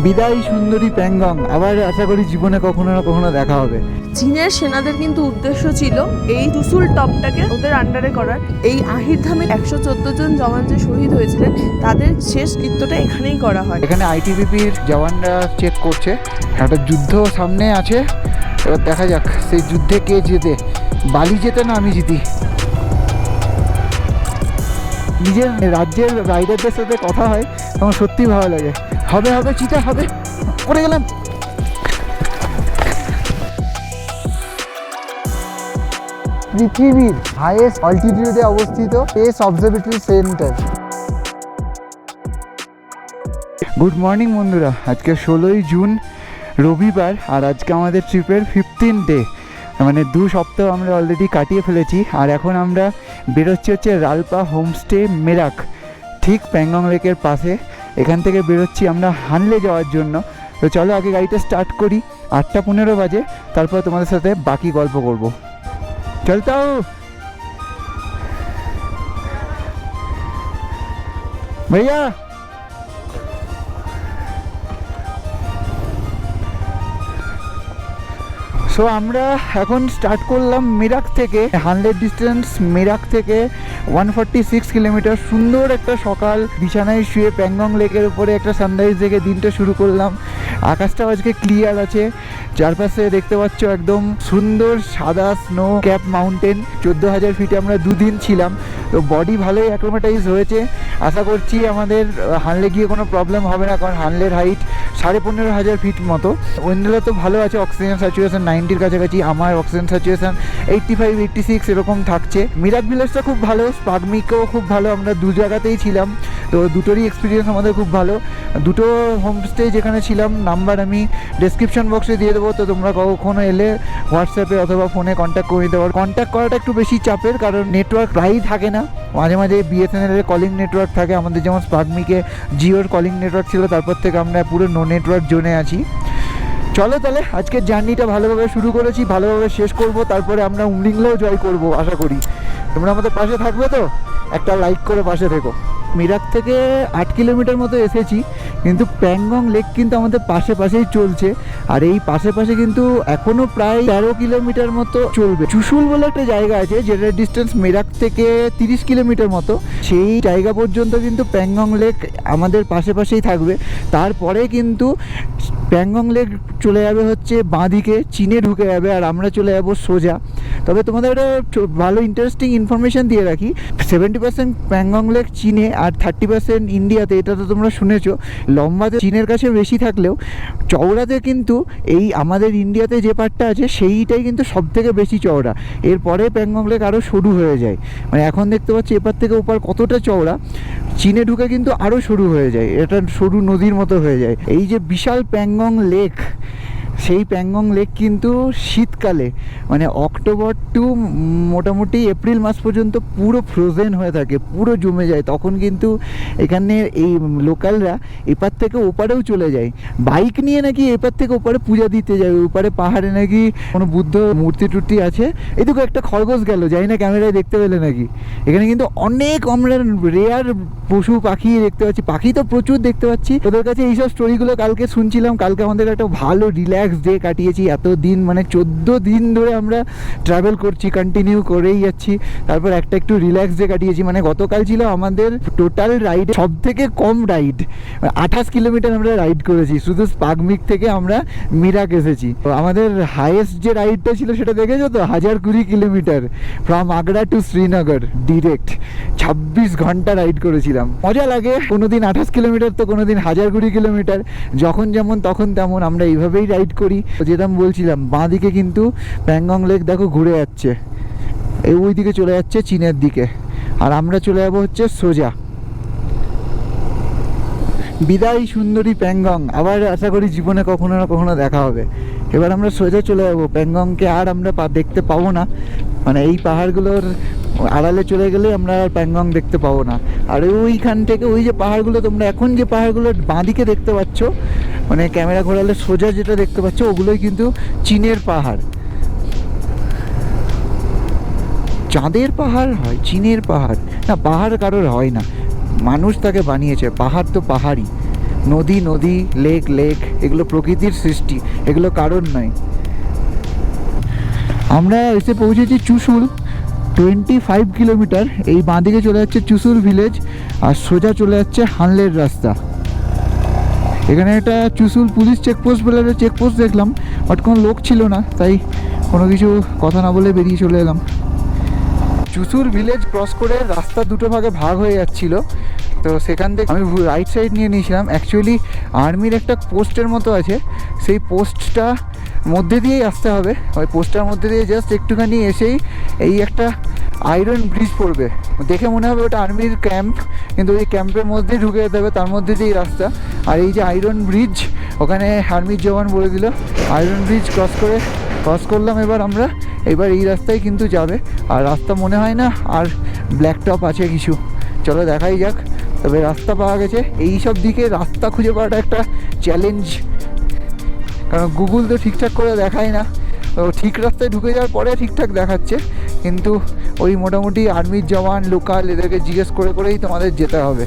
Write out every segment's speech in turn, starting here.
বিদায় সুন্দরী প্যাংগং, আবার আশা করি জীবনে কখনো না কখনো দেখা হবে। চীনের সেনাদের কিন্তু উদ্দেশ্য ছিল এই চুসুল টপটাকে ওদের আন্ডারে করার। এই আহির ধামে 114 জন জওয়ান যে শহীদ হয়েছিলেন তাদের শেষ কৃত্যটা এখানেই করা হয়। এখানে আইটিবিপির জওয়ানরা চেক করছে, একটা যুদ্ধ সামনে আছে, এবার দেখা যাক সেই যুদ্ধে কে জেতে। বালি জেতে না আমি জিতি। নিজের রাজ্যের রাইডারদের সাথে কথা হয় তখন সত্যি ভালো লাগে। হবে হবে চিতা হবে, পড়ে গেলাম। পৃথিবীর হাইয়েস্ট অল্টিটিউডে অবস্থিত space observatory centre. Good morning বন্ধুরা, আজকে 16ই জুন রবিবার, আর আজকে আমাদের ট্রিপের 15 ডে, মানে 2 সপ্তাহ আমরা অলরেডি কাটিয়ে ফেলেছি। আর এখন আমরা বেরোচ্ছি হচ্ছে রালপা হোমস্টে মেরাক, ঠিক প্যাংগং লেকের পাশে। এখান থেকে বেরোচ্ছি আমরা হানলে যাওয়ার জন্য। তো চলো আগে গাড়িটা স্টার্ট করি, 8:15 বাজে, তারপর তোমাদের সাথে বাকি গল্প করব। চলতাও ভাইয়া। সো আমরা এখন স্টার্ট করলাম মেরাক থেকে। 100 ডিস্টেন্স মেরাক থেকে 146 কিলোমিটার। সুন্দর একটা সকাল, বিছানায় শুয়ে প্যাংগং লেকের উপরে একটা সানরাইজ দেখে দিনটা শুরু করলাম। আকাশটাও আজকে ক্লিয়ার আছে, চারপাশে দেখতে পাচ্ছ একদম সুন্দর সাদা স্নো ক্যাপ মাউন্টেন। 14,000 ফিটে আমরা 2 দিন ছিলাম, তো বডি ভালোই অ্যাক্লোমেটাইজ হয়েছে। আশা করছি আমাদের হানলে গিয়ে কোনো প্রবলেম হবে না, কারণ হানলের হাইট 15,500 ফিট মতো। ওয়েন্ডেলা তো ভালো আছে, অক্সিজেন স্যাচুরেশন 90-র কাছাকাছি। আমার অক্সিজেন স্যাচুরেশন 85-86 এরকম থাকছে। মিরাক ভিলেজটা খুব ভালো, স্পাগমিকও খুব ভালো। আমরা 2 জায়গাতেই ছিলাম, তো দুটোরই এক্সপিরিয়েন্স আমাদের খুব ভালো। দুটো হোমস্টে যেখানে ছিলাম নাম্বার আমি ডেসক্রিপশন বক্সে দিয়ে দেবো, তো তোমরা কখনো এলে হোয়াটসঅ্যাপে অথবা ফোনে কন্ট্যাক্ট করে নিতে পারো। কন্ট্যাক্ট করাটা একটু বেশি চাপের, কারণ নেটওয়ার্ক প্রায়ই থাকে না। মাঝে মাঝে বিএসএনএলের কলিং নেটওয়ার্ক থাকে, আমাদের যেমন স্পাগমিকে জিওর কলিং নেটওয়ার্ক ছিল, তারপর থেকে আমরা পুরো নো নেটওয়ার্ক জোনে আছি। চলো তাহলে আজকের জার্নিটা ভালোভাবে শুরু করেছি, ভালোভাবে শেষ করব, তারপরে আমরা উমলিংলেও জয় করব আশা করি। তোমরা আমাদের পাশে থাকবে তো, একটা লাইক করে পাশে থেকো। মিরাক থেকে 8 কিলোমিটার মতো এসেছি, কিন্তু প্যাংগং লেক কিন্তু আমাদের পাশেই চলছে। আর এই পাশে কিন্তু এখনও প্রায় 13 কিলোমিটার মতো চলবে। চুসুল বলে একটা জায়গা আছে, যেটার ডিস্টেন্স মিরাক থেকে 30 কিলোমিটার মতো। সেই জায়গা পর্যন্ত কিন্তু প্যাংগং লেক আমাদের পাশেই থাকবে। তারপরে কিন্তু প্যাংগং লেক চলে যাবে হচ্ছে বাঁ দিকে, চীনে ঢুকে যাবে, আর আমরা চলে যাব সোজা। তবে তোমাদের একটা ভালো ইন্টারেস্টিং ইনফরমেশান দিয়ে রাখি, 70% প্যাংগং লেক চীনে আর 30% ইন্ডিয়াতে। এটা তো তোমরা শুনেছো। লম্বাতে চীনের কাছে বেশি থাকলেও চওড়াতে কিন্তু এই আমাদের ইন্ডিয়াতে যে পার্টটা আছে সেইটাই কিন্তু সব থেকে বেশি চওড়া। এরপরে প্যাংগং লেক আরও সরু হয়ে যায়, মানে এখন দেখতে পাচ্ছি এপার থেকে ওপার কতটা চওড়া। চীনে ঢুকে কিন্তু আরও সরু হয়ে যায়, এটা সরু নদীর মতো হয়ে যায়। এই যে বিশাল প্যাংগং লেক, সেই প্যাংগং লেক কিন্তু শীতকালে মানে অক্টোবর টু মোটামুটি এপ্রিল মাস পর্যন্ত পুরো ফ্রোজেন হয়ে থাকে, পুরো জমে যায়। তখন কিন্তু এখানে এই লোকালরা এপার থেকে ওপারেও চলে যায়, বাইক নিয়ে নাকি এপার থেকে ওপারে পূজা দিতে যায়। ওপারে পাহাড়ে নাকি কোনো বুদ্ধ মূর্তি টুর্তি আছে। এদিকে একটা খরগোশ গেল, জানি না ক্যামেরায় দেখতে পেলে নাকি। এখানে কিন্তু অনেক আমরা রেয়ার পশু পাখি দেখতে পাচ্ছি, পাখি তো প্রচুর দেখতে পাচ্ছি। ওদের কাছে এইসব স্টোরিগুলো কালকে শুনছিলাম। কালকে আমাদের একটা ভালো রিল্যাক্স ডে কাটিয়েছি। এত দিন মানে 14 দিন ধরে আমরা ট্রাভেল করছি, কন্টিনিউ করেই যাচ্ছি। তারপর একটু রিল্যাক্স ডে কাটিয়েছি। মানে গতকাল ছিল আমাদের টোটাল রাইড সব থেকে কম রাইড, 28 কিলোমিটার আমরা রাইড করেছি। শুধু স্পাগমিক থেকে আমরা মিরাক এসেছি। তো আমাদের হাইয়েস্ট যে রাইডটা ছিল সেটা দেখেছো তো, 1020 kilometre from Agra to Srinagar direct. 26 ঘন্টা রাইড করেছিলাম। মজা লাগে, কোনোদিন 28 কিলোমিটার তো কোনোদিন 1020 কিলোমিটার, যখন যেমন তখন তেমন। আমরা এইভাবেই রাইড করি। যেটা আমি বলছিলাম, বাঁ দিকে কিন্তু প্যাংগং লেক দেখো ঘুরে যাচ্ছে, ওই দিকে চলে যাচ্ছে চীনের দিকে, আর আমরা চলে যাবো হচ্ছে সোজা। বিদায় সুন্দরী প্যাংগং, আবার আশা করি জীবনে কখনো না কখনো দেখা হবে। এবার আমরা সোজা চলে যাবো প্যাংগংকে, আর আমরা দেখতে পাবো না। মানে এই পাহাড়গুলোর আড়ালে চলে গেলে আমরা আর প্যাংগং দেখতে পাবো না। আর ওইখান থেকে ওই যে পাহাড়গুলো, তোমরা এখন যে পাহাড়গুলোর বাঁদিকে দেখতে পাচ্ছ, মানে ক্যামেরা ঘোরালে সোজা যেটা দেখতে পাচ্ছ, ওগুলোই কিন্তু চীনের পাহাড়। চাঁদের পাহাড় হয়, চীনের পাহাড় না। পাহাড় কারোর হয় না, মানুষ তাকে বানিয়েছে। পাহাড় তো পাহাড়ই, নদী নদী, লেক লেক, এগুলো প্রকৃতির সৃষ্টি, এগুলো কারণ নয়। আমরা এসে পৌঁছেছি চুসুল, 25 কিলোমিটার। এই বাঁদিকে চলে যাচ্ছে চুসুল ভিলেজ, আর সোজা চলে যাচ্ছে হানলের রাস্তা। এখানে একটা চুসুল পুলিশ চেকপোস্ট বলে একটা চেকপোস্ট দেখলাম, বাট কোনো লোক ছিল না, তাই কোনো কিছু কথা না বলে বেরিয়ে চলে এলাম। চুসুল ভিলেজ ক্রস করে রাস্তা দুটো ভাগে ভাগ হয়ে যাচ্ছিল, তো সেখান থেকে আমি রাইট সাইড নিয়ে নিয়েছিলাম। অ্যাকচুয়ালি আর্মির একটা পোস্টের মতো আছে, সেই পোস্টটা মধ্যে দিয়েই আসতে হবে। ওই পোস্টটার মধ্যে দিয়ে জাস্ট একটুখানি এসেই এই একটা আয়রন ব্রিজ পড়বে, দেখে মনে হবে ওটা আর্মির ক্যাম্প, কিন্তু ওই ক্যাম্পের মধ্যেই ঢুকে যেতে হবে, তার মধ্যে দিয়েই রাস্তা। আর এই যে আয়রন ব্রিজ, ওখানে আর্মির জওয়ান বলে দিল আয়রন ব্রিজ ক্রস করলাম। এবার এই রাস্তায় কিন্তু যাবে, আর রাস্তা মনে হয় না আর ব্ল্যাক টপ আছে কিছু, চলো দেখাই যাক। তবে রাস্তা পাওয়া গেছে। এই সব দিকে রাস্তা খুঁজে পাওয়াটা একটা চ্যালেঞ্জ, কারণ গুগল তো ঠিকঠাক করে দেখায় না। তো ঠিক রাস্তায় ঢুকে যাওয়ার পরে ঠিকঠাক দেখাচ্ছে, কিন্তু ওই মোটামুটি আর্মির জওয়ান, লোকাল, এদেরকে জিজ্ঞেস করে করেই তোমাদের যেতে হবে।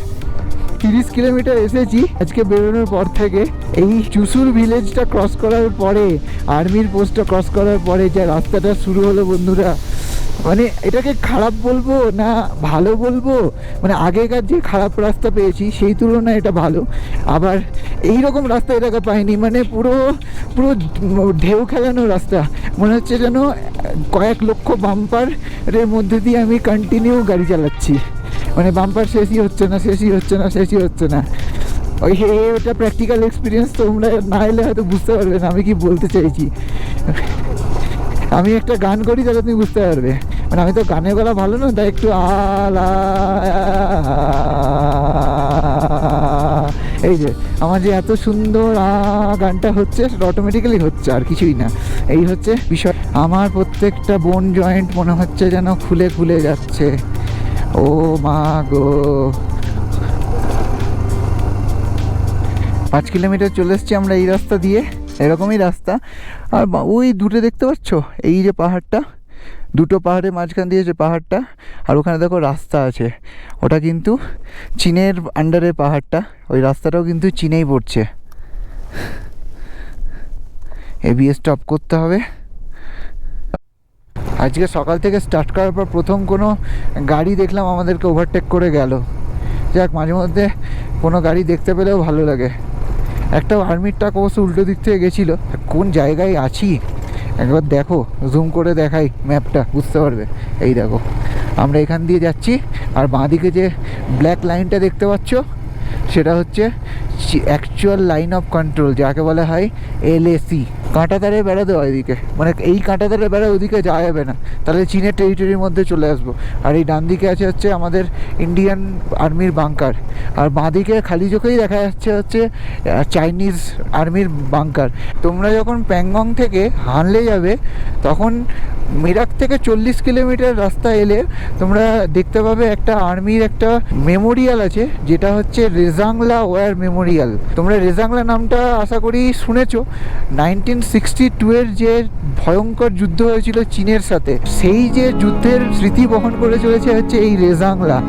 30 কিলোমিটার এসেছি আজকে বেরোনোর পর থেকে। এই চুসুল ভিলেজটা ক্রস করার পরে, আর্মির পোস্টটা ক্রস করার পরে যে রাস্তাটা শুরু হলো বন্ধুরা, মানে এটাকে খারাপ বলবো না ভালো বলবো, মানে আগেকার যে খারাপ রাস্তা পেয়েছি সেই তুলনায় এটা ভালো। আবার এই রকম রাস্তা এটাকে পাইনি, মানে পুরো পুরো ঢেউ খেলানো রাস্তা, মনে হচ্ছে যেন কয়েক লক্ষ বাম্পারের মধ্যে দিয়ে আমি কন্টিনিউ গাড়ি চালাচ্ছি, মানে বাম্পার শেষই হচ্ছে না। ওটা প্র্যাকটিক্যাল এক্সপিরিয়েন্স, তোমরা না এলে হয়তো বুঝতে পারবে না আমি কি বলতে চাইছি। আমি একটা গান করি তাহলে তুমি বুঝতে পারবে, মানে আমি তো গানের গলা ভালো না, তাই একটু আলা, এই যে আমার যে এত সুন্দর গানটা হচ্ছে সেটা অটোমেটিক্যালি হচ্ছে, আর কিছুই না। এই হচ্ছে বিষয়। আমার প্রত্যেকটা বোন জয়েন্ট মনে হচ্ছে যেন খুলে খুলে যাচ্ছে। ও মা গো, 5 কিলোমিটার চলে এসেছি আমরা এই রাস্তা দিয়ে, এরকমই রাস্তা। আর ওই দূরে দেখতে পাচ্ছ এই যে পাহাড়টা, দুটো পাহাড়ের মাঝখান দিয়ে যে পাহাড়টা, আর ওখানে দেখো রাস্তা আছে, ওটা কিন্তু চীনের আন্ডারে পাহাড়টা, ওই রাস্তাটাও কিন্তু চীনেই পড়ছে। এবিএস স্টপ করতে হবে। আজকে সকাল থেকে স্টার্ট করার পর প্রথম কোনো গাড়ি দেখলাম আমাদেরকে ওভারটেক করে গেল। যাক, মাঝে মধ্যে কোনো গাড়ি দেখতে পেলেও ভালো লাগে। একটা আর্মির ট্রাক অবশ্য উল্টো দিক থেকে গেছিলো। কোন জায়গায় আছি একবার দেখো, জুম করে দেখাই ম্যাপটা, বুঝতে পারবে। এই দেখো আমরা এখান দিয়ে যাচ্ছি, আর বাঁদিকে যে ব্ল্যাক লাইনটা দেখতে পাচ্ছ সেটা হচ্ছে অ্যাকচুয়াল লাইন অফ কন্ট্রোল, যাকে বলা হয় এলএসি। কাঁটাতারে বেড়া দেওয়া এদিকে, মানে এই কাঁটাতারে বেড়া ওদিকে যাওয়া যাবে না, তাহলে চীনের টেরিটরির মধ্যে চলে আসবো। আর এই ডান দিকে আছে হচ্ছে আমাদের ইন্ডিয়ান আর্মির বাংকার, আর বাঁদিকে খালি চোখেই দেখা যাচ্ছে হচ্ছে চাইনিজ আর্মির বাংকার। তোমরা যখন প্যাংগং থেকে হানলে যাবে, তখন মিরাক থেকে 40 কিলোমিটার রাস্তা এলে তোমরা দেখতে পাবে একটা আর্মির একটা মেমোরিয়াল আছে, যেটা হচ্ছে রেজাংলা ওয়ার মেমোরিয়াল। তোমরা রেজাংলা নামটা আশা করি শুনেছো। 1962 এর যে ভয়ঙ্কর যুদ্ধ হয়েছিল চীনের সাথে, সেই যে যুদ্ধের স্মৃতি বহন করে চলেছে হচ্ছে এই রেজাংলা।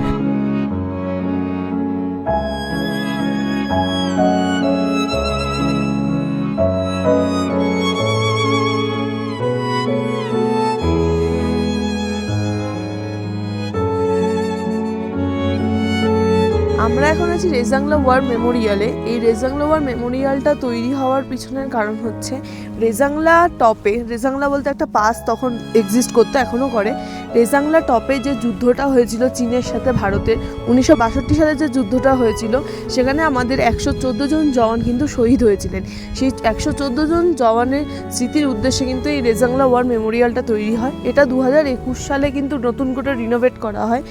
আমরা এখন আছি রেজাংলা ওয়ার মেমোরিয়ালে। এই রেজাংলা ওয়ার মেমোরিয়ালটা তৈরি হওয়ার পিছনের কারণ হচ্ছে রেজাংলা টপে, রেজাংলা বলতে একটা পাস তখন এক্সিস্ট করতো, এখনও করে। রেজাংলা টপে যে যুদ্ধটা হয়েছিল চীনের সাথে ভারতের 1962 সালে যে যুদ্ধটা হয়েছিল, সেখানে আমাদের 114 জন জওয়ান কিন্তু শহীদ হয়েছিলেন। সেই 114 জন জওয়ানের স্মৃতির উদ্দেশ্যে কিন্তু এই রেজাংলা ওয়ার মেমোরিয়ালটা তৈরি হয়। এটা 2021 সালে কিন্তু নতুন করে রিনোভেট করা হয়।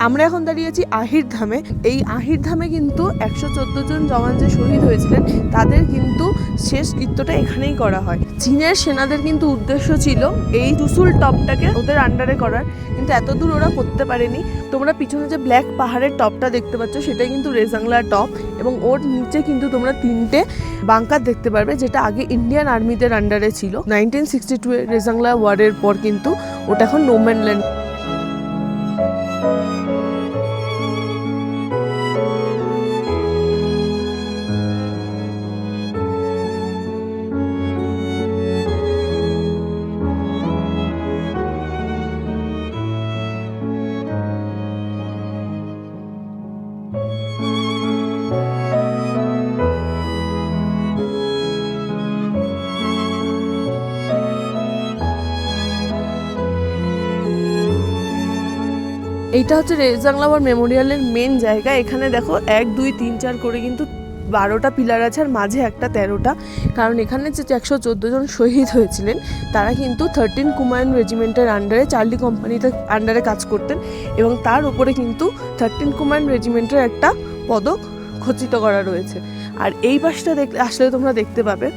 আমরা এখন দাঁড়িয়ে আছি আহির ধামে। এই আহির ধামে কিন্তু 114 জন জওয়ান যে শহীদ হয়েছিলেন তাদের কিন্তু শেষ কৃত্যটা এখানেই করা হয়। চীনের সেনাদের কিন্তু উদ্দেশ্য ছিল এই চুসুল টপটাকে ওদের আন্ডারে করার, কিন্তু এত দূর ওরা করতে পারেনি। তোমরা পিছনে যে ব্ল্যাক পাহাড়ের টপটা দেখতে পাচ্ছ সেটাই কিন্তু রেজাংলা টপ, এবং ওর নিচে কিন্তু তোমরা 3টে বাংকার দেখতে পারবে, যেটা আগে ইন্ডিয়ান আর্মিদের আন্ডারে ছিল। 1962 এর রেজাংলা ওয়ারের পর কিন্তু ওটা এখন নোম্যান ল্যান্ড। এইটা হচ্ছে রেজাংলা ওয়ার মেমোরিয়ালের মেন জায়গা। এখানে দেখো 1 2 3 4 করে কিন্তু 12টা পিলার আছে, আর মাঝে একটা 13টা, কারণ এখানে যে 114 জন শহীদ হয়েছিলেন তারা কিন্তু 13 কুমায়ুন রেজিমেন্টের আন্ডারে, চার্লি কোম্পানিতে আন্ডারে কাজ করতেন, এবং তার উপরে কিন্তু 13 কুমায়ুন রেজিমেন্টের একটা পদক খচিত করা রয়েছে। আর এই পাশটা আসলে তোমরা দেখতে পাবে,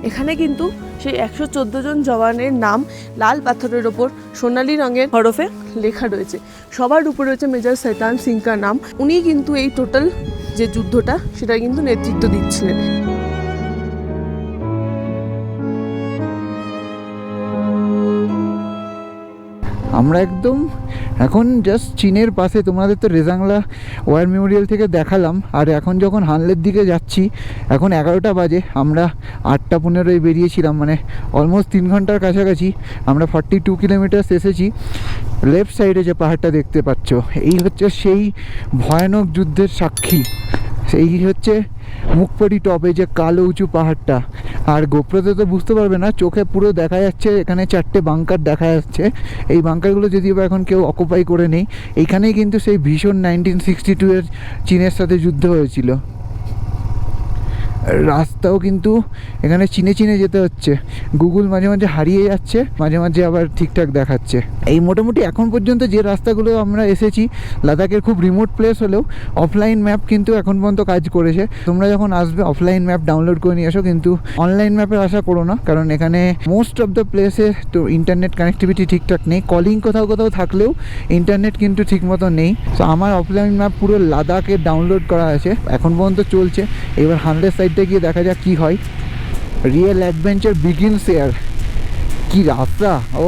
এখানে কিন্তু সেই 114 জন জওয়ানের নাম লাল পাথরের ওপর সোনালী রঙের হরফে লেখা রয়েছে। সবার উপরে রয়েছে মেজর শৈতান সিংকার নাম। উনি কিন্তু এই টোটাল যে যুদ্ধটা সেটা কিন্তু নেতৃত্ব দিচ্ছিলেন। আমরা একদম এখন জাস্ট চীনের পাশে, তোমাদের তো রেজাংলা ওয়ার মেমোরিয়াল থেকে দেখালাম, আর এখন যখন হানলের দিকে যাচ্ছি, এখন 11টা বাজে, আমরা 8:15 বেরিয়েছিলাম, মানে অলমোস্ট 3 ঘন্টার কাছাকাছি। আমরা 42 কিলোমিটার এসেছি। লেফট সাইডে যে পাহাড়টা দেখতে পাচ্ছ, এই হচ্ছে সেই ভয়ানক যুদ্ধের সাক্ষী। এই হচ্ছে মুখপরি টপে যে কালো উঁচু পাহাড়টা। আর গোপ্রোতে তো বুঝতে পারবে না, চোখে পুরো দেখা যাচ্ছে এখানে 4টে বাংকার দেখা যাচ্ছে। এই বাংকারগুলো যদিও বা এখন কেউ অকুপাই করে নেই। এইখানেই কিন্তু সেই ভীষণ 1962 চীনের সাথে যুদ্ধ হয়েছিল। রাস্তাও কিন্তু এখানে চিনে চিনে যেতে হচ্ছে। গুগল মাঝে মাঝে হারিয়ে যাচ্ছে, মাঝে মাঝে আবার ঠিকঠাক দেখাচ্ছে। এই মোটামুটি এখন পর্যন্ত যে রাস্তাগুলো আমরা এসেছি, লাদাখের খুব রিমোট প্লেস হলেও অফলাইন ম্যাপ কিন্তু এখন পর্যন্ত কাজ করেছে। তোমরা যখন আসবে অফলাইন ম্যাপ ডাউনলোড করে নিয়ে এসো, কিন্তু অনলাইন ম্যাপের আশা করো না, কারণ এখানে মোস্ট অফ দ্য প্লেসে তো ইন্টারনেট কানেক্টিভিটি ঠিকঠাক নেই। কলিং কোথাও কোথাও থাকলেও ইন্টারনেট কিন্তু ঠিক মতো নেই। তো আমার অফলাইন ম্যাপ পুরো লাদাখে ডাউনলোড করা আছে, এখন পর্যন্ত চলছে। এবার 100 সাইডে গিয়ে দেখা যাক কি হয়। Real adventure begins here. কি রাস্তা, ও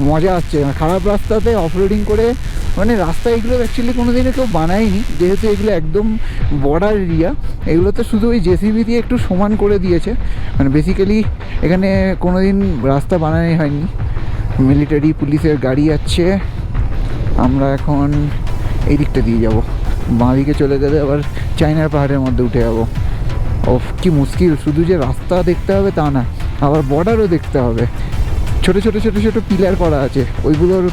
মজা আসছে। খারাপ রাস্তাতে অফরোডিং করে, মানে রাস্তা এগুলো অ্যাকচুয়ালি কোনো দিনে কেউ বানায়নি, যেহেতু এগুলো একদম বর্ডার এরিয়া। এগুলোতে শুধু ওই জেসিবি দিয়ে একটু সমান করে দিয়েছে, মানে বেসিক্যালি এখানে কোনো দিন রাস্তা বানানোই হয়নি। মিলিটারি পুলিশের গাড়ি আছে। আমরা এখন এই দিকটা দিয়ে যাব, বাঁ দিকে চলে গেলে আবার চায়নার পাহাড়ের মধ্যে উঠে যাবো। ও কি মুশকিল, শুধু যে রাস্তা দেখতে হবে তা না, আবার বর্ডারও দেখতে হবে। ছোটো ছোটো ছোটো ছোটো পিলার করা আছে, ওইগুলোর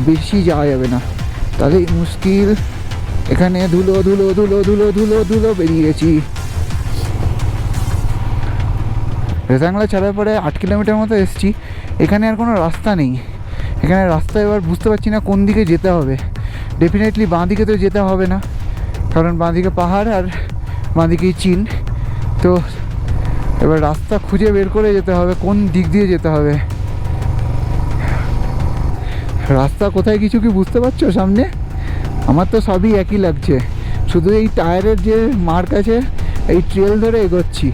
বেশি যাওয়া যাবে না, তাহলেই মুশকিল। এখানে ধুলো ধুলো ধুলো ধুলো ধুলো ধুলো বেরিয়ে গেছি। রেজাংলা ছাড়ার পরে 8 কিলোমিটার মতো এসেছি। এখানে আর কোনো রাস্তা নেই। এখানে রাস্তা এবার বুঝতে পারছি না কোন দিকে যেতে হবে। ডেফিনেটলি বাঁ দিকে তো যেতে হবে না, কারণ বাঁ দিকে পাহাড় আর বাঁ দিকেই চীন। তো এবার রাস্তা খুঁজে বের করে যেতে হবে কোন দিক দিয়ে যেতে হবে। রাস্তা কোথায় কিছু কি বুঝতে পারছো সামনে? আমার তো সবই একই লাগছে, শুধু এই টায়ারের যে মার্ক আছে, এই ট্রেল ধরে এগোচ্ছি।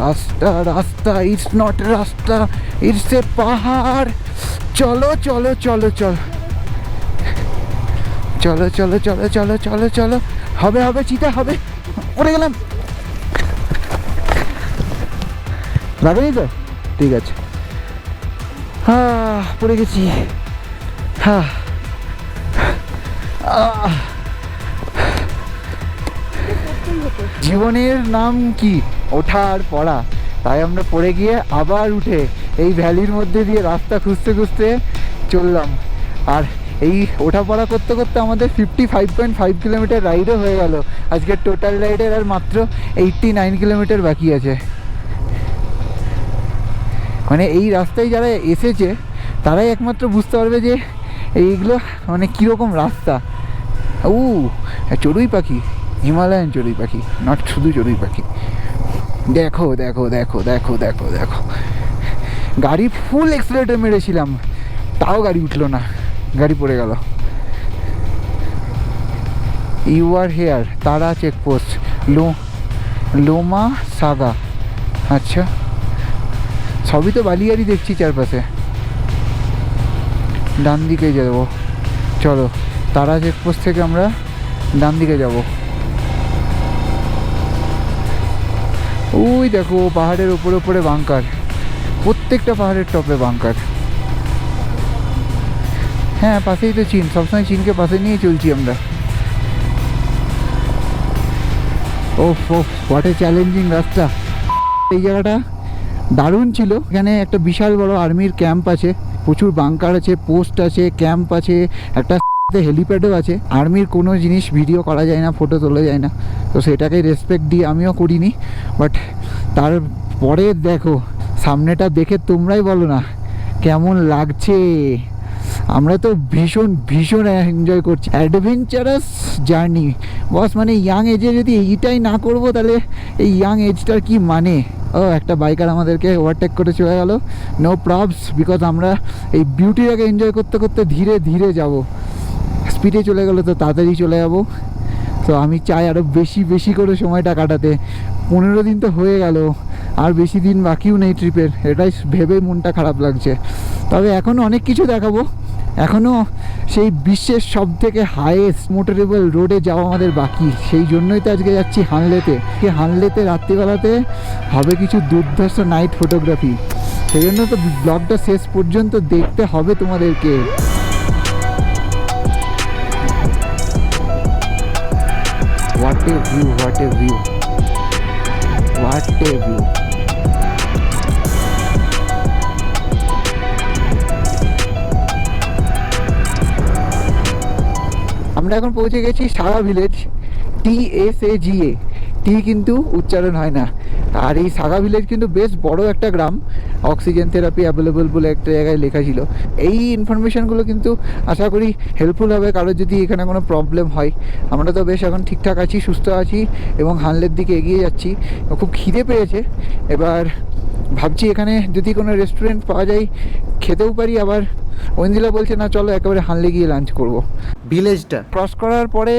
রাস্তা রাস্তা, ইটস নট রাস্তা, ইটস এ পাহাড়। চলো চলো চলো চলো চলো চলো চলো চলো চলো চলো। হবে হবে, চিতা হবে। পড়ে গেলাম, লাগেনি তো? ঠিক আছে। পড়ে গেছি। জীবনের নাম কি? ওঠা আর পড়া। তাই আমরা পড়ে গিয়ে আবার উঠে এই ভ্যালির মধ্যে দিয়ে রাস্তা খুঁজতে খুঁজতে চললাম। আর এই ওঠা পড়া করতে করতে আমাদের 55.5 কিলোমিটার রাইডও হয়ে গেল। আজকের টোটাল রাইডের আর মাত্র 89 কিলোমিটার বাকি আছে। মানে এই রাস্তায় যারা এসেছে তারাই একমাত্র বুঝতে পারবে যে এইগুলো মানে কীরকম রাস্তা। চড়ুই পাখি, হিমালয়ান চড়ুই পাখি, নট শুধু চড়ুই পাখি। দেখো দেখো দেখো দেখো দেখো দেখো, গাড়ি ফুল এক্সিলারেটর মেরেছিলাম, তাও গাড়ি উঠলো না, গাড়ি পড়ে গেল। ইউ আর হেয়ার, তারা চেকপোস্ট, লোমা সাগা। আচ্ছা, সবই তো বালিয়ারি দেখছি চারপাশে। ডান দিকে যাবো, চলো। তারা চেকপোস্ট থেকে আমরা ডান দিকে যাব। ওই দেখো পাহাড়ের ওপরে ওপরে বাংকার, প্রত্যেকটা পাহাড়ের টপে বাংকার। হ্যাঁ, পাশেই তো চীন, সবসময় চীনকে পাশে নিয়ে চলছি আমরা। ওফ ওফ, হোয়াট এ চ্যালেঞ্জিং রাস্তা। এই জায়গাটা দারুণ ছিল। এখানে একটা বিশাল বড় আর্মির ক্যাম্প আছে, প্রচুর বাংকার আছে, পোস্ট আছে, ক্যাম্প আছে, একটা হেলিপ্যাডও আছে। আর্মির কোনো জিনিস ভিডিও করা যায় না, ফটো তোলা যায় না, তো সেটাকে রেসপেক্ট দিয়ে আমিও করিনি। বাট তারপরে দেখো সামনেটা দেখে তোমরাই বলো না কেমন লাগছে। আমরা তো ভীষণ ভীষণ এনজয় করছি, অ্যাডভেঞ্চারাস জার্নি বস। মানে ইয়াং এজে যদি এইটাই না করবো তাহলে এই ইয়াং এজটার কি মানে। ও একটা বাইকার আমাদেরকে ওভারটেক করে চলে গেল, নো প্রবস, বিকজ আমরা এই বিউটিটাকে এনজয় করতে করতে ধীরে ধীরে যাব। স্পিডে চলে গেলে তো তাড়াতাড়ি চলে যাব। তো আমি চাই আরও বেশি বেশি করে সময়টা কাটাতে। 15 দিন তো হয়ে গেল, আর বেশি দিন বাকিও নেই ট্রিপের, এটাই ভেবেই মনটা খারাপ লাগছে। তবে এখনও অনেক কিছু দেখাবো, এখনও সেই বিশ্বের সব থেকে হাইয়েস্ট মোটরেবল রোডে যাওয়া আমাদের বাকি। সেই জন্যই তো আজকে যাচ্ছি হানলেতে। হানলেতে রাত্রিবেলাতে হবে কিছু দুর্ধর্ষ নাইট ফটোগ্রাফি, সেই জন্য তো ব্লগটা শেষ পর্যন্ত দেখতে হবে তোমাদেরকে। What a view, what a view, what a view. আমরা এখন পৌঁছে গেছি সাগা ভিলেজ, TSAGA। টি কিন্তু উচ্চারণ হয় না। আর এই সাগা ভিলেজ কিন্তু বেশ বড় একটা গ্রাম, অক্সিজেন থেরাপি অ্যাভেলেবল বলে একটা জায়গায় লেখা ছিল। এই ইনফরমেশানগুলো কিন্তু আশা করি হেল্পফুল হবে কারোর যদি এখানে কোনো প্রবলেম হয়। আমরা তো বেশ এখন ঠিকঠাক আছি, সুস্থ আছি এবং হানলের দিকে এগিয়ে যাচ্ছি। খুব খিদে পেয়েছে, এবার ভাবছি এখানে যদি কোনো রেস্টুরেন্ট পাওয়া যায় খেতেও পারি। আবার ঐন্দিলা বলছে না চলো একেবারে হানলে গিয়ে লাঞ্চ করব। ভিলেজটা ক্রস করার পরে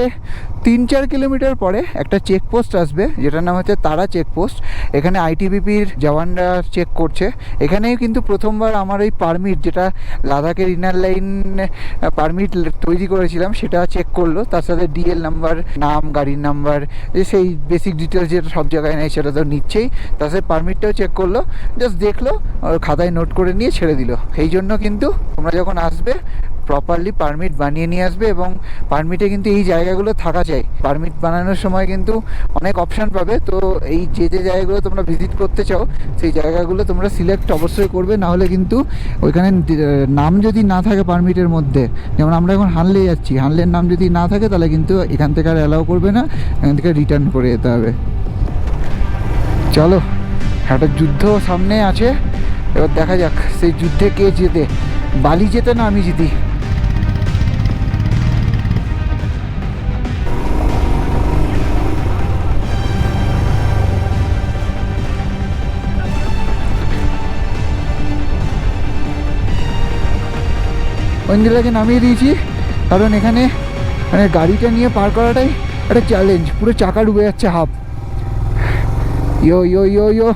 3-4 কিলোমিটার পরে একটা চেকপোস্ট আসবে, যেটার নাম হচ্ছে তারা চেকপোস্ট। এখানে আইটিবিপির জওয়ানরা চেক করছে। এখানেই কিন্তু প্রথমবার আমার ওই পারমিট, যেটা লাদাখের ইনার লাইন পারমিট তৈরি করেছিলাম, সেটা চেক করলো। তার সাথে ডিএল নাম্বার, নাম, গাড়ির নাম্বার, যে সেই বেসিক ডিটেলস যেটা সব জায়গায় নেই সেটা তো নিচ্ছেই। তার সাথে পারমিটটাও চেক করলো, জাস্ট দেখলো, ওর খাতায় নোট করে নিয়ে ছেড়ে দিল। এই জন্য কিন্তু তোমরা যখন আসবে প্রপারলি পারমিট বানিয়ে নিয়ে আসবে, এবং পারমিটে কিন্তু এই জায়গাগুলো থাকা চাই। পারমিট বানানোর সময় কিন্তু অনেক অপশান পাবে, তো এই যে যে জায়গাগুলো তোমরা ভিজিট করতে চাও সেই জায়গাগুলো তোমরা সিলেক্ট অবশ্যই করবে, না হলে কিন্তু ওইখানে নাম যদি না থাকে পারমিটের মধ্যে, যেমন আমরা এখন হানলে যাচ্ছি, হানলের নাম যদি না থাকে তাহলে কিন্তু এখান থেকে আর অ্যালাউ করবে না, এখান থেকে রিটার্ন করে যেতে হবে। চলো, একটা যুদ্ধ সামনে আছে, এবার দেখা যাক সেই যুদ্ধে কে জেতে। বালি জেতে না আমি জিতি। অঞ্জলাকে নামিয়ে দিয়েছি, কারণ এখানে মানে গাড়িটা নিয়ে পার করাটাই একটা চ্যালেঞ্জ। পুরো চাকা ডুবে যাচ্ছে হাফ। ইয়ো ইয়ো ইয়ো ইয়ো,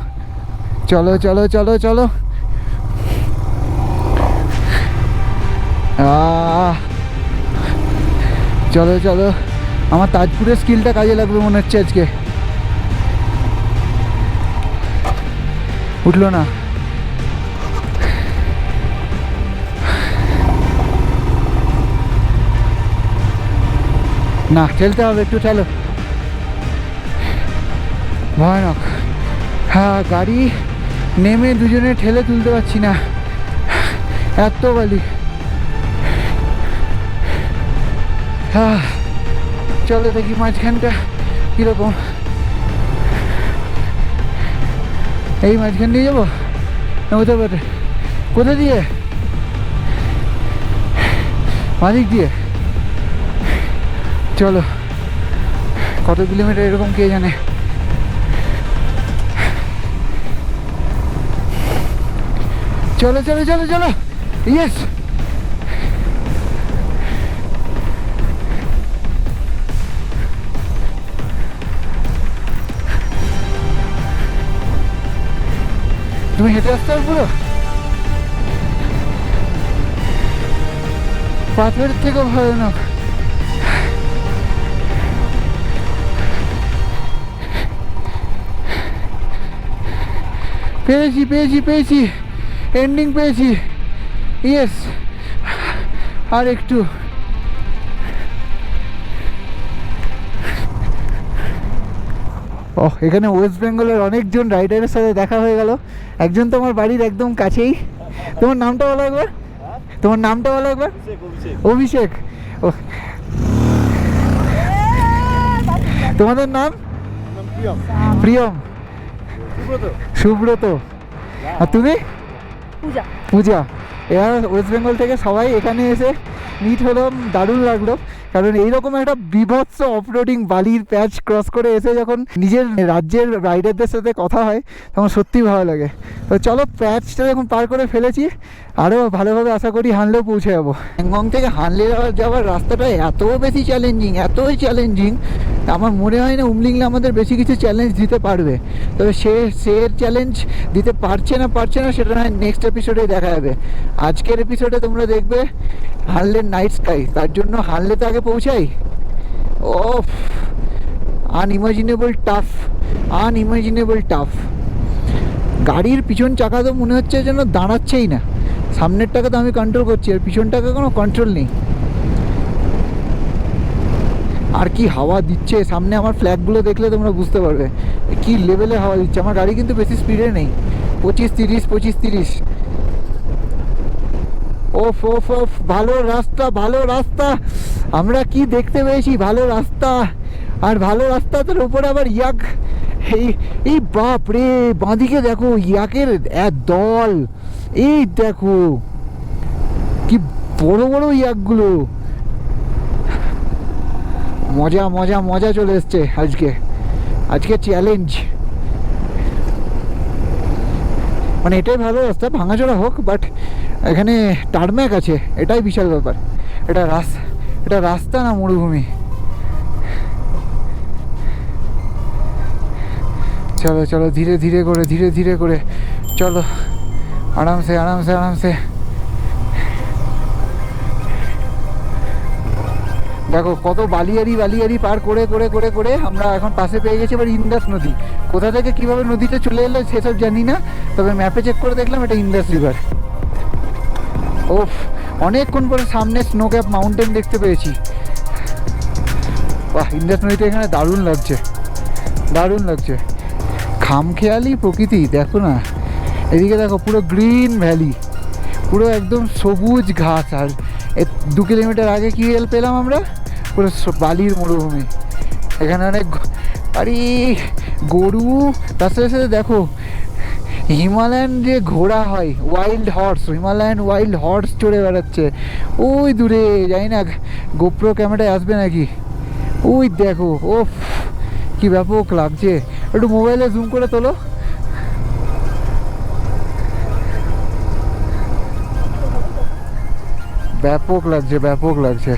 চলো চলো চলো চলো। চলো চলো, আমার তাজপুরের স্কিলটা কাজে লাগবে মনে হচ্ছে আজকে। উঠলো না, না ঠেলতে হবে একটু, চলো। ভয়ানক। হ্যাঁ, গাড়ি নেমে দুজনে ঠেলে তুলতে পারছি না, এত বালি। হ্যাঁ, চলো দেখি মাঝখানটা কীরকম। এই মাঝখান দিয়ে যাবো না হতে পারে? কোথা দিয়ে? মাঝিক দিয়ে। চলো, কত কিলোমিটার এরকম কে জানে। চলো চলো চলো চলো, ইয়েস। তুমি হেঁটে আসতে হবে পুরো? পাথরের থেকেও ভয়ানক। পেয়েছি পেয়েছি পেয়েছি, এন্ডিং পেয়েছি, ইয়েস। আর একটু। ওহ, এখানে ওয়েস্ট বেঙ্গলের অনেকজন রাইডারের সাথে দেখা হয়ে গেল। একজন তোমার বাড়ির একদম কাছেই। তোমার নামটা বলো একবার, তোমার নামটা বলো একবার। অভিষেক। ও, তোমাদের নাম? প্রিয়ম। সুব্রত। আর তুমি? পূজা। পূজা। এরা ওয়েস্ট বেঙ্গল থেকে সবাই এখানে এসে মিট হলাম, দারুণ লাগলো। কারণ এইরকম একটা বিভৎস অফরোডিং বালির প্যাচ ক্রস করে এসে যখন নিজের রাজ্যের রাইডারদের সাথে কথা হয় তখন সত্যিই ভালো লাগে। তো চলো, প্যাচটা যখন পার করে ফেলেছি, আরও ভালোভাবে আশা করি হানলেও পৌঁছে যাবো। প্যাংগং থেকে হানলে যাওয়ার রাস্তাটা এত বেশি চ্যালেঞ্জিং, এতই চ্যালেঞ্জিং, আমার মনে হয় না উমলিংলা আমাদের বেশি কিছু চ্যালেঞ্জ দিতে পারবে। তবে সে চ্যালেঞ্জ দিতে পারছে না সেটা নয়, নেক্সট এপিসোডে দেখা যাবে। আজকের এপিসোডে তোমরা দেখবে হানলের নাইট স্কাই। তার জন্য হানলেতে আগে পৌঁছাই। ও, আনইমাজিনেবল টাফ। গাড়ির পিছন চাকা তো মনে হচ্ছে যেন দাঁড়াচ্ছেই না। সামনেরটাকে তো আমি কন্ট্রোল করছি, আর পিছনটাকে কোনো কন্ট্রোল নেই। আর কি হাওয়া দিচ্ছে, সামনে আমার ফ্ল্যাগগুলো দেখলে তোমরা বুঝতে পারবে কি লেভেলে হাওয়া দিচ্ছে। আমার গাড়ি কিন্তু বেশি স্পিডে নেই, 25-30। ওফ, ভালো রাস্তা। আমরা কি দেখতে পেয়েছি, ভালো রাস্তা। আর ভালো রাস্তাটার উপরে আবার ইয়াক। এই বাপ রে, বাঁদিকে দেখো ইয়াকের দল। এই দেখো কি বড় বড় ইয়াকগুলো। মজা চলে এসছে আজকে চ্যালেঞ্জ। মানে এটাই ভালো রাস্তা, ভাঙাচোরা হোক, বাট এখানে টারম্যাক আছে, এটাই বিশাল ব্যাপার। এটা রাস্তা না মরুভূমি। চলো ধীরে করে চলো, আরামসে। দেখো কত বালিয়ারি পার করে আমরা এখন পাশে পেয়ে গেছি এবার ইন্দাস নদী। কোথা থেকে কিভাবে নদীটা চলে এলো সেসব জানি না, তবে ম্যাপে চেক করে দেখলাম এটা ইন্দাস রিভার। ওফ, অনেকক্ষণ পরে সামনে স্নো ক্যাপ মাউন্টেন দেখতে পেয়েছি। বাহ, ইন্দাস নদীটা এখানে দারুণ লাগছে। খামখেয়ালি প্রকৃতি দেখো না, এদিকে দেখো পুরো গ্রিন ভ্যালি, পুরো একদম সবুজ ঘাস। আর 2 কিলোমিটার আগে কি পেলাম আমরা, পুরো বালির মরুভূমি। এখানে অনেক গরু, তার সাথে দেখো হিমালয়ান যে ঘোড়া হয়, হিমালয়ান ওয়াইল্ড হর্স চড়ে বেড়াচ্ছে ওই দূরে। জানি না গোপ্রো ক্যামেরায় আসবে নাকি। ওই দেখো, ওফ কি ব্যাপক লাগছে। একটু মোবাইলে জুম করে তোলো। ব্যাপক লাগছে।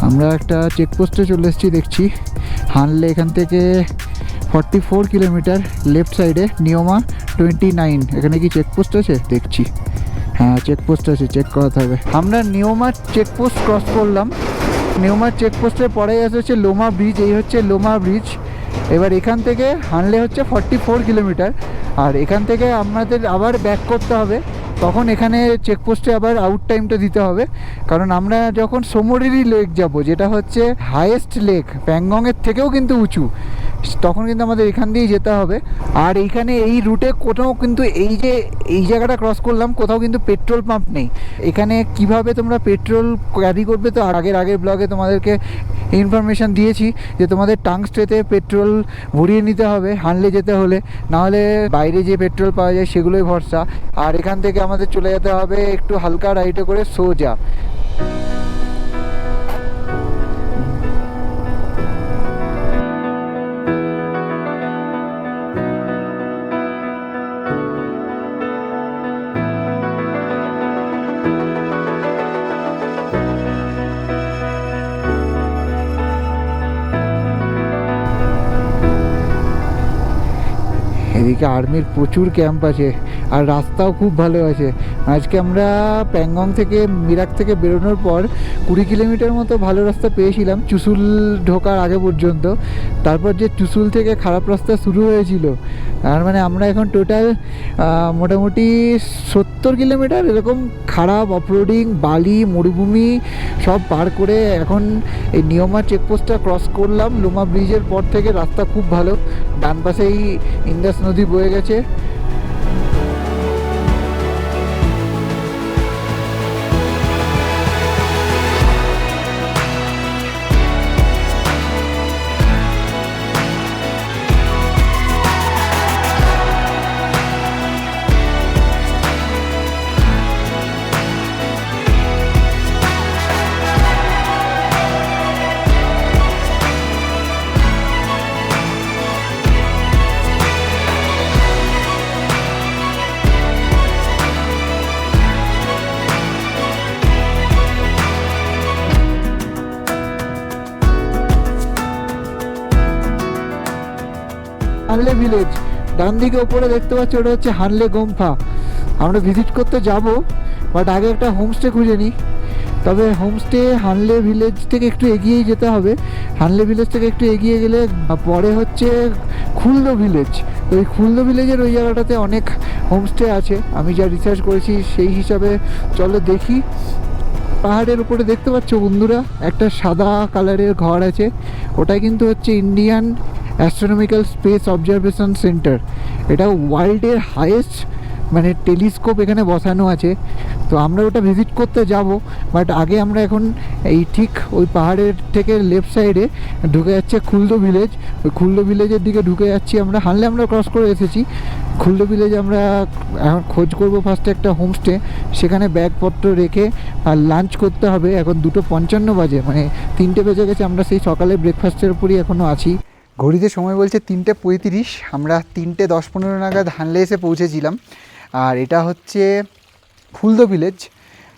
আমরা একটা চেকপোস্টে চলে এসেছি দেখছি। হানলে এখান থেকে 44 কিলোমিটার, লেফট সাইডে নিয়মা 29। এখানে কি চেকপোস্ট আছে দেখছি। হ্যাঁ, চেকপোস্ট আছে, চেক করাতে হবে। আমরা নিয়মার চেকপোস্ট ক্রস করলাম। নিয়মার চেকপোস্টের পরে হচ্ছে লোমা ব্রিজ। এই হচ্ছে লোমা ব্রিজ। এবার এখান থেকে হানলে হচ্ছে 44 কিলোমিটার। আর এখান থেকে আমাদের আবার ব্যাক করতে হবে, তখন এখানে চেকপোস্টে আবার আউট টাইমটা দিতে হবে। কারণ আমরা যখন সোমোরিরি লেক যাব, যেটা হচ্ছে হাইয়েস্ট লেক, প্যাংগংয়ের থেকেও কিন্তু উঁচু, তখন কিন্তু আমাদের এখান দিয়েই যেতে হবে। আর এইখানে এই রুটে কোথাও কিন্তু এই জায়গাটা ক্রস করলাম, কোথাও কিন্তু পেট্রোল পাম্প নেই। এখানে কিভাবে তোমরা পেট্রোল ক্যারি করবে, তো আগের ব্লগে তোমাদেরকে ইনফরমেশান দিয়েছি যে তোমাদের টাংস্টেতে পেট্রোল ভরিয়ে নিতে হবে হানলে যেতে হলে, নাহলে বাইরে যে পেট্রোল পাওয়া যায় সেগুলোই ভরসা। আর এখান থেকে আমাদের চলে যেতে হবে একটু হালকা রাইডে করে সোজা। এদিকে আর্মির প্রচুর ক্যাম্প আছে, আর রাস্তাও খুব ভালো আছে। আজকে আমরা প্যাংগং থেকে মিরাক থেকে বেরোনোর পর 20 কিলোমিটার মতো ভালো রাস্তা পেয়েছিলাম চুসুল ঢোকার আগে পর্যন্ত। তারপর যে চুসুল থেকে খারাপ রাস্তা শুরু হয়েছিল, তার মানে আমরা এখন টোটাল মোটামুটি 70 কিলোমিটার এরকম খারাপ অফরোডিং, বালি, মরুভূমি সব পার করে এখন এই নিয়মা চেকপোস্টটা ক্রস করলাম। লুমা ব্রিজের পর থেকে রাস্তা খুব ভালো, ডান পাশেই ইন্দাস নদী বয়ে গেছে। হানলে ভিলেজ ডান দিকে ওপরে দেখতে পাচ্ছি, ওটা হচ্ছে হানলে গোম্ফা। আমরা ভিজিট করতে যাব, বাট আগে একটা হোমস্টে খুঁজে নিই। তবে হোমস্টে হানলে ভিলেজ থেকে একটু এগিয়েই যেতে হবে। হানলে ভিলেজ থেকে একটু এগিয়ে গেলে পরে হচ্ছে খুলদো ভিলেজ। তো এই খুলদো ভিলেজের ওই জায়গাটাতে অনেক হোমস্টে আছে, আমি যা রিসার্চ করেছি সেই হিসাবে চলো দেখি। পাহাড়ের উপরে দেখতে পাচ্ছ বন্ধুরা একটা সাদা কালারের ঘর আছে, ওটা কিন্তু হচ্ছে Indian astronomical space observation centre. এটা ওয়ার্ল্ডের হাইয়েস্ট মানে টেলিস্কোপ এখানে বসানো আছে। তো আমরা ওটা ভিজিট করতে যাব, বাট আগে আমরা এখন এই ঠিক ওই পাহাড়ের থেকে লেফট সাইডে ঢুকে যাচ্ছে খুলদো ভিলেজ। ওই খুলদো ভিলেজের দিকে ঢুকে যাচ্ছি আমরা। হানলে আমরা ক্রস করে এসেছি, খুলদো ভিলেজ আমরা এখন খোঁজ করব ফার্স্টে একটা হোমস্টে, সেখানে ব্যাগপত্র রেখে আর লাঞ্চ করতে হবে। এখন 2:55 বাজে, মানে 3টে বেজে গেছে। আমরা সেই সকালে ব্রেকফাস্টের উপরই এখনও আছি। ঘড়িতে সময় বলছে 3:35, আমরা 3:10-15 নাগাদ হানলে এসে পৌঁছেছিলাম। আর এটা হচ্ছে খুলদো ভিলেজ।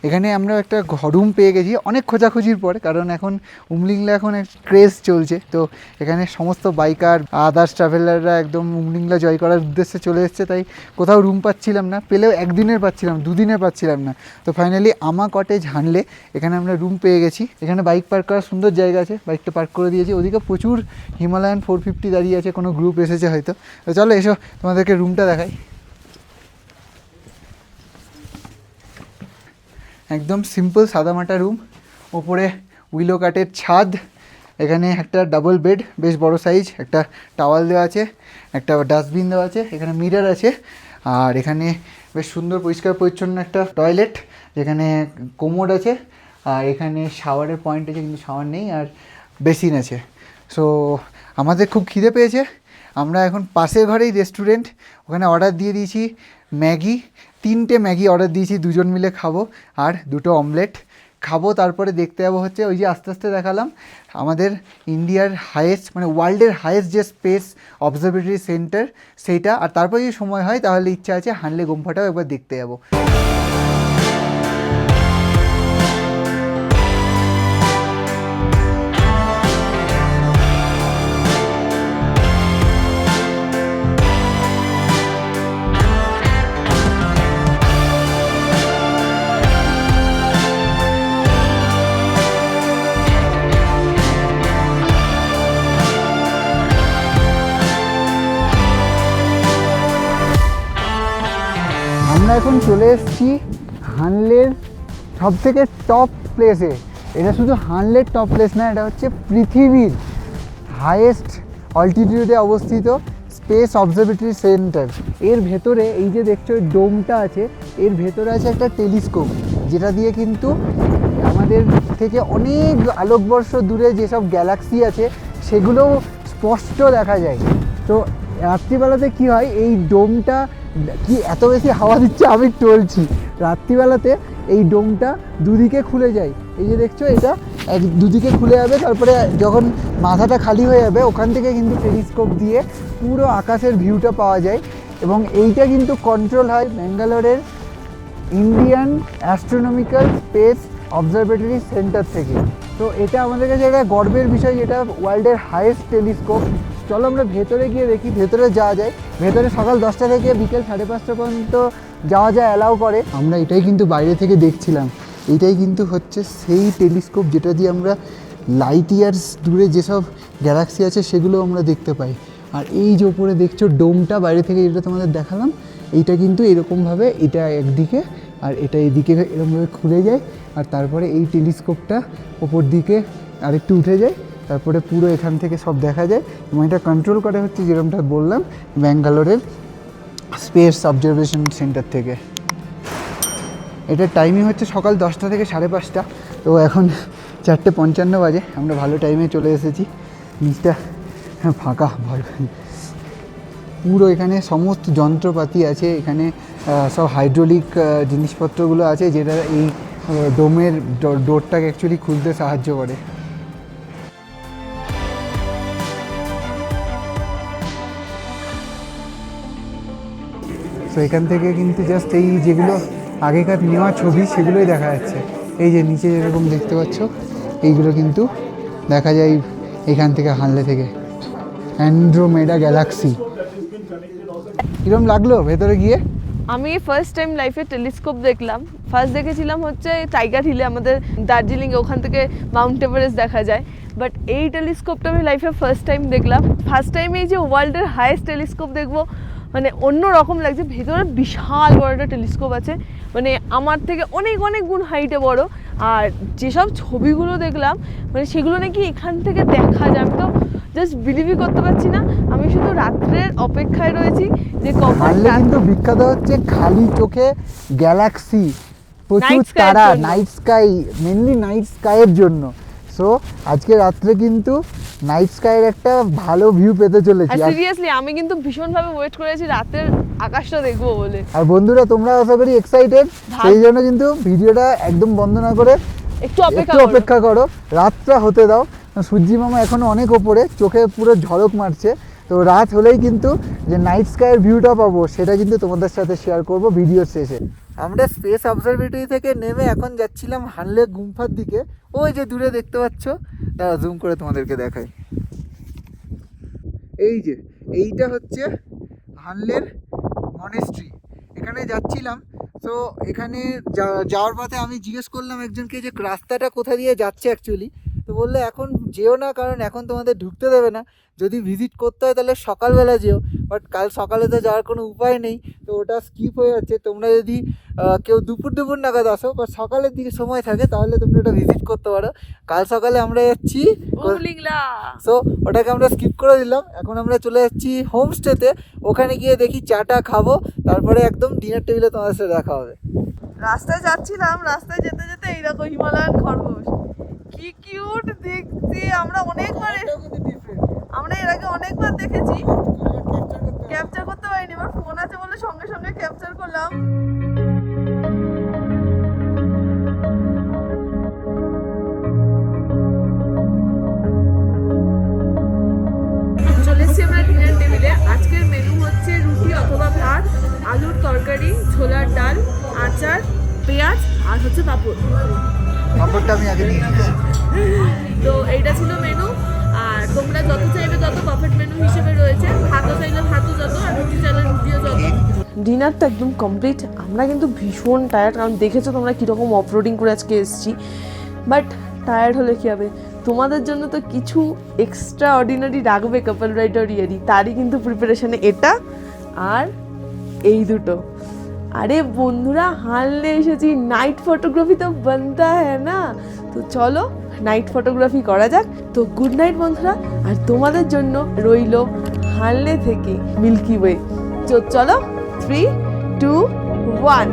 এখানে আমরা একটা রুম পেয়ে গেছি অনেক খোঁজাখুঁজির পর, কারণ এখন উমলিংলা এখন এক ক্রেজ চলছে। তো এখানে সমস্ত বাইকার আদার্স ট্রাভেলাররা একদম উমলিংলা জয় করার উদ্দেশ্যে চলে এসছে, তাই কোথাও রুম পাচ্ছিলাম না, পেলেও একদিনের পাচ্ছিলাম, দুদিনের পাচ্ছিলাম না। তো ফাইনালি আমা কটেজ হানলে এখানে আমরা রুম পেয়ে গেছি। এখানে বাইক পার্ক করার সুন্দর জায়গা আছে, বাইকটা পার্ক করে দিয়েছি। ওদিকে প্রচুর হিমালয়ান 450 দাঁড়িয়ে আছে, কোনো গ্রুপ এসেছে হয়তো। তো চলো এসো তোমাদেরকে রুমটা দেখাই। একদম সিম্পল সাদামাটা রুম, ওপরে উইলো কাটের ছাদ, এখানে একটা ডাবল বেড বেশ বড় সাইজ, একটা টাওয়াল দেওয়া আছে, একটা ডাস্টবিন দেওয়া আছে, এখানে মিরর আছে। আর এখানে বেশ সুন্দর পরিষ্কার পরিচ্ছন্ন একটা টয়লেট, যেখানে কোমোড আছে। আর এখানে শাওয়ারের পয়েন্ট আছে, কিন্তু শাওয়ার নেই, আর বেসিন আছে। সো আমাদের খুব খিদে পেয়েছে, আমরা এখন পাশের ঘরেই রেস্টুরেন্ট, ওখানে অর্ডার দিয়ে দিয়েছি ম্যাগি। 3টে ম্যাগি অর্ডার দিয়েছি, 2জন মিলে খাবো, আর 2টো অমলেট খাবো। তারপরে দেখতে যাবো হচ্ছে ওই যে আস্তে আস্তে দেখালাম আমাদের ইন্ডিয়ার হাইয়েস্ট মানে ওয়ার্ল্ডের হাইয়েস্ট যে স্পেস অবজারভেটরি সেন্টার সেইটা। আর তারপরে যদি সময় হয় তাহলে ইচ্ছা আছে হানলে গোম্ফাটাও একবার দেখতে যাবো। আমরা এখন চলে এসেছি হানলের সবথেকে টপ প্লেসে। এটা শুধু হানলের টপ প্লেস না, এটা হচ্ছে পৃথিবীর হাইয়েস্ট অল্টিটিউডে অবস্থিত স্পেস অবজারভেটরি সেন্টার। এর ভেতরে এই যে দেখছো ডোমটা আছে, এর ভেতরে আছে একটা টেলিস্কোপ, যেটা দিয়ে কিন্তু আমাদের থেকে অনেক আলোকবর্ষ দূরে যেসব গ্যালাক্সি আছে সেগুলোও স্পষ্ট দেখা যায়। তো রাত্রিবেলাতে কি হয়, এই ডোমটা কি এত বেশি হাওয়া দিচ্ছে আমি টলছি। রাত্রিবেলাতে এই ডোমটা দুদিকে খুলে যায়, এই যে দেখছো এটা দুদিকে খুলে যাবে, তারপরে যখন মাথাটা খালি হয়ে যাবে ওখান থেকে কিন্তু টেলিস্কোপ দিয়ে পুরো আকাশের ভিউটা পাওয়া যায়। এবং এইটা কিন্তু কন্ট্রোল হয় ব্যাঙ্গালোরের Indian astronomical space observatory centre থেকে। তো এটা আমাদের কাছে একটা গর্বের বিষয়, যেটা ওয়ার্ল্ডের হাইয়েস্ট টেলিস্কোপ চলো আমরা ভেতরে গিয়ে দেখি ভেতরে যাওয়া যায়। ভেতরে সকাল 10টা থেকে বিকেল 5:30 পর্যন্ত যাওয়া যায়, অ্যালাউ করে। আমরা এটাই কিন্তু বাইরে থেকে দেখছিলাম, এইটাই কিন্তু হচ্ছে সেই টেলিস্কোপ যেটা দিয়ে আমরা লাইট ইয়ার্স দূরে যেসব গ্যালাক্সি আছে সেগুলো আমরা দেখতে পাই। আর এই যে উপরে দেখছো ডোমটা বাইরে থেকে যেটা তোমাদের দেখালাম, এইটা কিন্তু এরকমভাবে এটা একদিকে আর এটা এদিকে এরকমভাবে খুলে যায়, আর তারপরে এই টেলিস্কোপটা ওপর দিকে আরেকটু উঠে যায়, তারপরে পুরো এখান থেকে সব দেখা যায়। এবং এটা কন্ট্রোল করে হচ্ছে যেরকমটা বললাম ব্যাঙ্গালোরের স্পেস অবজারভেশন সেন্টার থেকে। এটার টাইমিং হচ্ছে সকাল 10টা থেকে 5:30। তো এখন 4:55 বাজে, আমরা ভালো টাইমে চলে এসেছি। নিচটা ফাঁকা ভয়, পুরো এখানে সমস্ত যন্ত্রপাতি আছে, এখানে সব হাইড্রোলিক জিনিসপত্রগুলো আছে যেটা এই ডোমের ডোরটাকে অ্যাকচুয়ালি খুলতে সাহায্য করে। তো এখান থেকে কিন্তু জাস্ট এই যেগুলো আগেকার নেওয়া ছবি সেগুলোই দেখা যাচ্ছে। এই যে নিচে যেরকম দেখতে পাচ্ছ এইগুলো কিন্তু দেখা যায় এখান থেকে হানলে থেকে। অ্যান্ড্রোমেডা গ্যালাক্সি কিরম লাগলো ভেতরে গিয়ে? আমি ফার্স্ট টাইম লাইফে টেলিস্কোপ দেখলাম। ফার্স্ট দেখেছিলাম হচ্ছে টাইগার হিলে, আমাদের দার্জিলিংয়ে, ওখান থেকে মাউন্ট এভারেস্ট দেখা যায়। বাট এই টেলিস্কোপটা আমি লাইফে ফার্স্ট টাইম দেখলাম। ফার্স্ট টাইম এই যে ওয়ার্ল্ডের হাইয়েস্ট টেলিস্কোপ দেখবো, মানে অন্য রকম লাগছে। ভেতরে বিশাল বড় একটা টেলিস্কোপ আছে, মানে আমার থেকে অনেক অনেক গুণ হাইটে বড়। আর যেসব ছবিগুলো দেখলাম মানে সেগুলো নাকি এখান থেকে দেখা যায়। আমি তো জাস্ট বিলিভই করতে পারছি না। আমি শুধু রাত্রের অপেক্ষায় রয়েছি যে কখন। কিন্তু বিখ্যাত হচ্ছে খালি চোখে গ্যালাক্সি, প্রচুর Night sky এর তারা, জন্য। নাইট স্কাই, মেনলি নাইট স্কাইয়ের জন্য। সো আজকে রাত্রে কিন্তু নাইট স্কাইয়ের একটা ভালো ভিউ পেতে চলেছি। সিরিয়াসলি আমি কিন্তু ভীষণভাবে ওয়েট করেছি রাতের আকাশটা দেখবো বলে। আর বন্ধুরা তোমরা আশা করি এক্সাইটেড, সেই জন্য কিন্তু ভিডিওটা একদম বন্ধ না করে একটু অপেক্ষা করো, রাতটা হতে দাও। সূর্যি মামা এখনো অনেক ওপরে, চোখে পুরো ঝলক মারছে। তো রাত হলেই কিন্তু যে নাইট স্কাইয়ের ভিউটা পাবো সেটা কিন্তু তোমাদের সাথে শেয়ার করব ভিডিওর শেষে। আমরা স্পেস অবজারভেটরি থেকে নেমে এখন যাচ্ছিলাম হানলে গুম্ফার দিকে। ওই যে দূরে দেখতে পাচ্ছ, দাঁড়া জুম করে তোমাদেরকে দেখাই। এই যে এইটা হচ্ছে হানলের মনেস্ট্রি, এখানে যাচ্ছিলাম। তো এখানে যাওয়ার পথে আমি জিজ্ঞেস করলাম একজনকে যে রাস্তাটা কোথা দিয়ে যাচ্ছে অ্যাকচুয়ালি। তো বললে এখন যেও না, কারণ এখন তোমাদের ঢুকতে দেবে না। যদি ভিজিট করতে হয় তাহলে সকালবেলা যেও, বাট কাল সকালে তো যাওয়ার কোনো উপায় নেই, তো ওটা স্কিপ হয়ে যাচ্ছে। তোমরা যদি কেউ দুপুর নাগাদ আসো বা সকালের দিকে সময় থাকে তাহলে তোমরা ওটা ভিজিট করতে পারো। কাল সকালে আমরা যাচ্ছি, সো ওটাকে আমরা স্কিপ করে দিলাম। এখন আমরা চলে যাচ্ছি হোমস্টেতে, ওখানে গিয়ে দেখি চাটা খাবো, তারপরে একদম ডিনার টেবিলে তোমাদের সাথে দেখা হবে। রাস্তায় যাচ্ছিলাম, রাস্তায় যেতে যেতে এইরকম হিমালয়ান খরগোশ, কি কিউট দেখতে। আমরা এর আগে অনেকবার দেখেছি, ক্যাপচার করতে পারিনি। এবার ফোন আছে বলে সঙ্গে সঙ্গে ক্যাপচার করলাম। চলে এসেছি আমরা ডিনার টেবিলে। আজকের মেনু হচ্ছে রুটি অথবা ভাত, আলুর তরকারি, ছোলার ডাল, আচার, পেঁয়াজ আর হচ্ছে পাঁপড়। নম্বরটা আমি আগে নিয়ে নিচ্ছি। তো এইটা ছিল মেনু। আর তোমরা যত চাইবে তত বাফেট মেনু হিসেবে রয়েছে, ভাতও চাইলে ভাতও যত, আর রুটি চাইলে রুটিও যত। ডিনারটা একদম কমপ্লিট। আমরা কিন্তু ভীষণ টায়ার্ড, কারণ দেখেছো তোমরা কীরকম অফরোডিং করে আজকে এসেছি। বাট টায়ার্ড হলে কী হবে, তোমাদের জন্য তো কিছু এক্সট্রা অর্ডিনারি রাখবে কাপল রাইডার ইয়ারি, তারই কিন্তু প্রিপারেশনে এটা আর এই দুটো। আরে বন্ধুরা, হানলে এসেছি, নাইট ফটোগ্রাফি তো বানতা হ্যাঁ না। তো চলো নাইট ফটোগ্রাফি করা যাক। তো গুড নাইট বন্ধুরা, আর তোমাদের জন্য রইল হানলে থেকে মিল্কি ওয়ে। চলো 3, 2, 1।